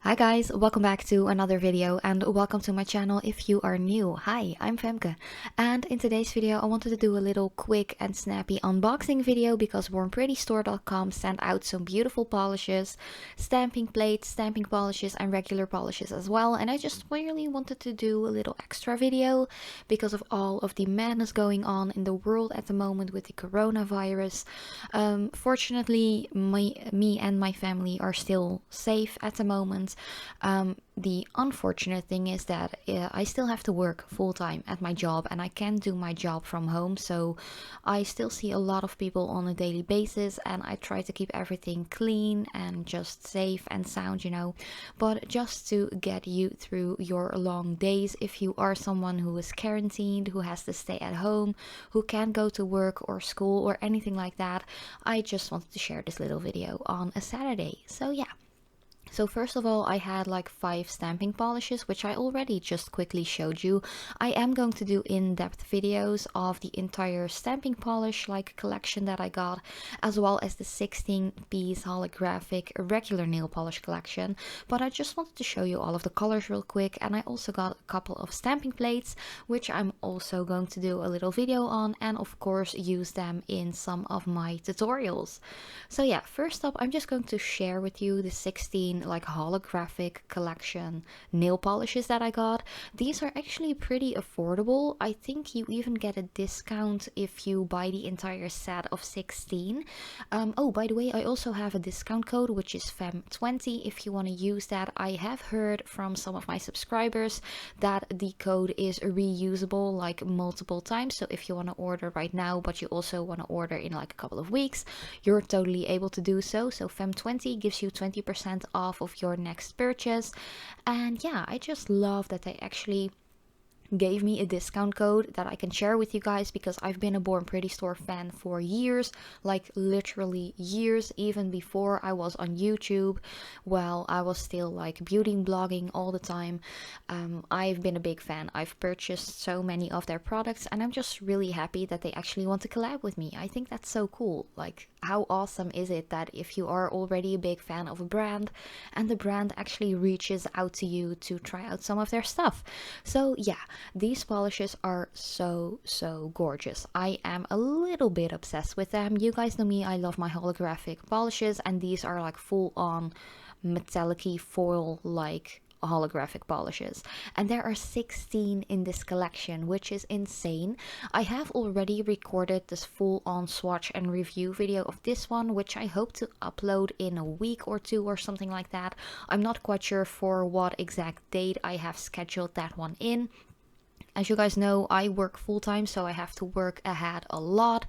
Hi guys, welcome back to another video and welcome to my channel if you are new. Hi, I'm Femke, and in today's video I wanted to do a little quick and snappy unboxing video because bornprettystore.com sent out some beautiful polishes, stamping plates, stamping polishes and regular polishes as well, and I just really wanted to do a little extra video because of all of the madness going on in the world at the moment with the coronavirus. Fortunately, me and my family are still safe at the moment. The unfortunate thing is that I still have to work full-time at my job and I can't do my job from home, so I still see a lot of people on a daily basis and I try to keep everything clean and just safe and sound, but just to get you through your long days, if you are someone who is quarantined, who has to stay at home, who can't go to work or school or anything like that, I just wanted to share this little video on a Saturday. So yeah. So first of all, I had like 5 stamping polishes, which I already just quickly showed you. I am going to do in-depth videos of the entire stamping polish collection that I got, as well as the 16-piece holographic regular nail polish collection. But I just wanted to show you all of the colors real quick, and I also got a couple of stamping plates, which I'm also going to do a little video on, and of course use them in some of my tutorials. So yeah, first up, I'm just going to share with you the 16 holographic collection nail polishes that I got. These are actually pretty affordable. I think you even get a discount if you buy the entire set of 16. Oh, by the way, I also have a discount code, which is fem20 if you want to use that. I have heard from some of my subscribers that the code is reusable like multiple times, so if you want to order right now but you also want to order in like a couple of weeks, you're totally able to do so. So fem20 gives you 20% off of your next purchase. And yeah, I just love that they actually gave me a discount code that I can share with you guys, because I've been a Born Pretty Store fan for years, like literally years, even before I was on YouTube. Well, I was still like beauty blogging all the time. I've been a big fan. I've purchased so many of their products and I'm just really happy that they actually want to collab with me. I think that's so cool. Like, how awesome is it that if you are already a big fan of a brand and the brand actually reaches out to you to try out some of their stuff. So yeah, these polishes are so gorgeous. I am a little bit obsessed with them. You guys know me, I love my holographic polishes, and these are like full on metallic-y foil like holographic polishes, and there are 16 in this collection, which is insane. I have already recorded this full-on swatch and review video of this one, which I hope to upload in a week or two or something like that. I'm not quite sure for what exact date I have scheduled that one in. As you guys know, I work full-time, so I have to work ahead a lot.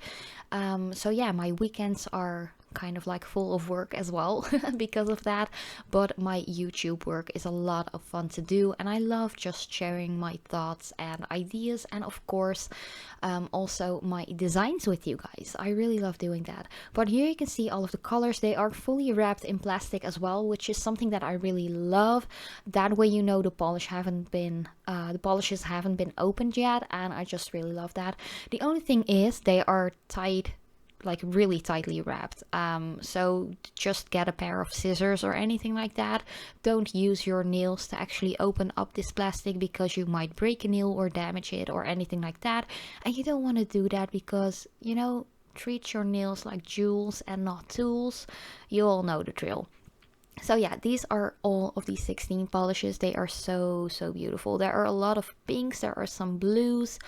So yeah, my weekends are kind of like full of work as well because of that, but my YouTube work is a lot of fun to do and I love just sharing my thoughts and ideas, and of course also my designs with you guys. I really love doing that. But here you can see all of the colors. They are fully wrapped in plastic as well, which is something that I really love. That way you know the polishes haven't been opened yet, and I just really love that. The only thing is they are tied, like really tightly wrapped, so just get a pair of scissors or anything like that. Don't use your nails to actually open up this plastic, because you might break a nail or damage it or anything like that, and you don't want to do that because, treat your nails like jewels and not tools. You all know the drill. So yeah, these are all of these 16 polishes. They are so beautiful. There are a lot of pinks, there are some blues,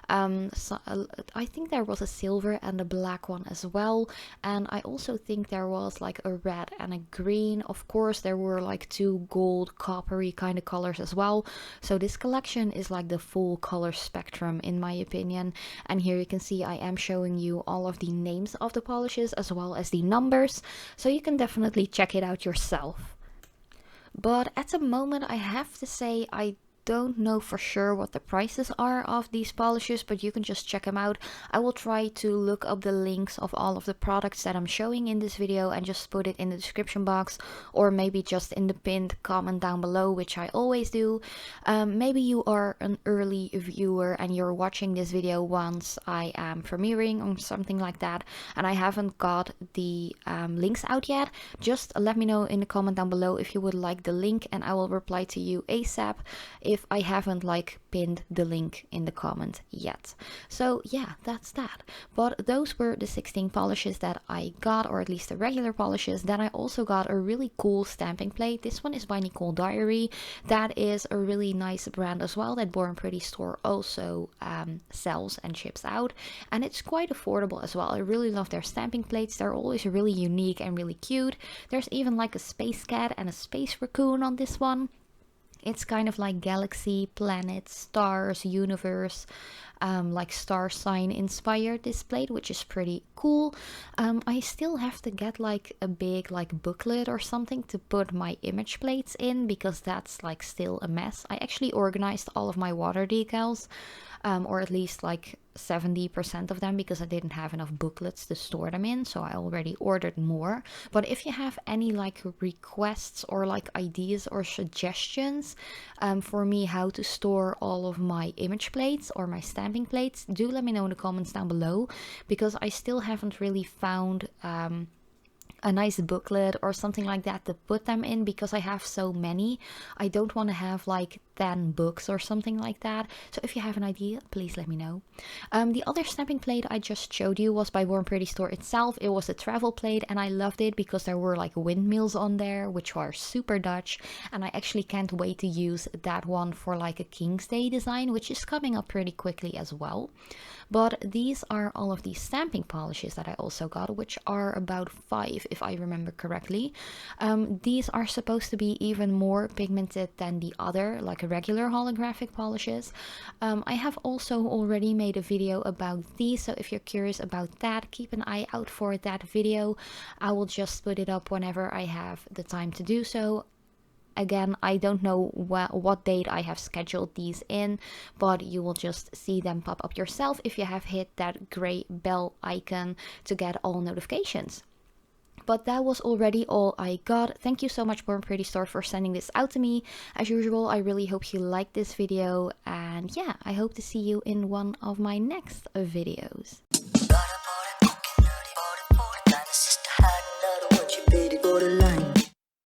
I think there was a silver and a black one as well, and I also think there was like a red and a green. Of course there were like 2 gold coppery kind of colors as well. So this collection is like the full color spectrum in my opinion. And here you can see I am showing you all of the names of the polishes as well as the numbers, so you can definitely check it out yourself. But at the moment I have to say I don't know for sure what the prices are of these polishes, but you can just check them out. I will try to look up the links of all of the products that I'm showing in this video and just put it in the description box, or maybe just in the pinned comment down below, which I always do. Maybe you are an early viewer and you're watching this video once I am premiering or something like that, and I haven't got the links out yet. Just let me know in the comment down below if you would like the link, and I will reply to you ASAP if I haven't like pinned the link in the comment yet. So yeah, that's that. But those were the 16 polishes that I got, or at least the regular polishes. Then I also got a really cool stamping plate. This one is by Nicole Diary. That is a really nice brand as well that Born Pretty Store also sells and ships out, and it's quite affordable as well. I really love their stamping plates. They're always really unique and really cute. There's even like a space cat and a space raccoon on this one. It's kind of like galaxy, planets, stars, universe, like star sign inspired, this plate, which is pretty cool. I still have to get like a big like booklet or something to put my image plates in, because that's like still a mess. I actually organized all of my water decals, or at least like 70% of them, because I didn't have enough booklets to store them in, so I already ordered more. But if you have any like requests or like ideas or suggestions for me how to store all of my image plates or my stamping plates, do let me know in the comments down below, because I still haven't really found a nice booklet or something like that to put them in, because I have so many. I don't want to have like 10 books or something like that. So if you have an idea, please let me know. The other stamping plate I just showed you was by Born Pretty Store itself. It was a travel plate, and I loved it because there were like windmills on there, which were super Dutch, and I actually can't wait to use that one for like a King's Day design, which is coming up pretty quickly as well. But these are all of these stamping polishes that I also got, which are about 5 if I remember correctly. These are supposed to be even more pigmented than the other, like regular holographic polishes. I have also already made a video about these, so if you're curious about that, keep an eye out for that video. I will just put it up whenever I have the time to do so. Again, I don't know what date I have scheduled these in, but you will just see them pop up yourself if you have hit that gray bell icon to get all notifications. But that was already all I got. Thank you so much, Born Pretty Store, for sending this out to me. As usual, I really hope you liked this video, and yeah, I hope to see you in one of my next videos.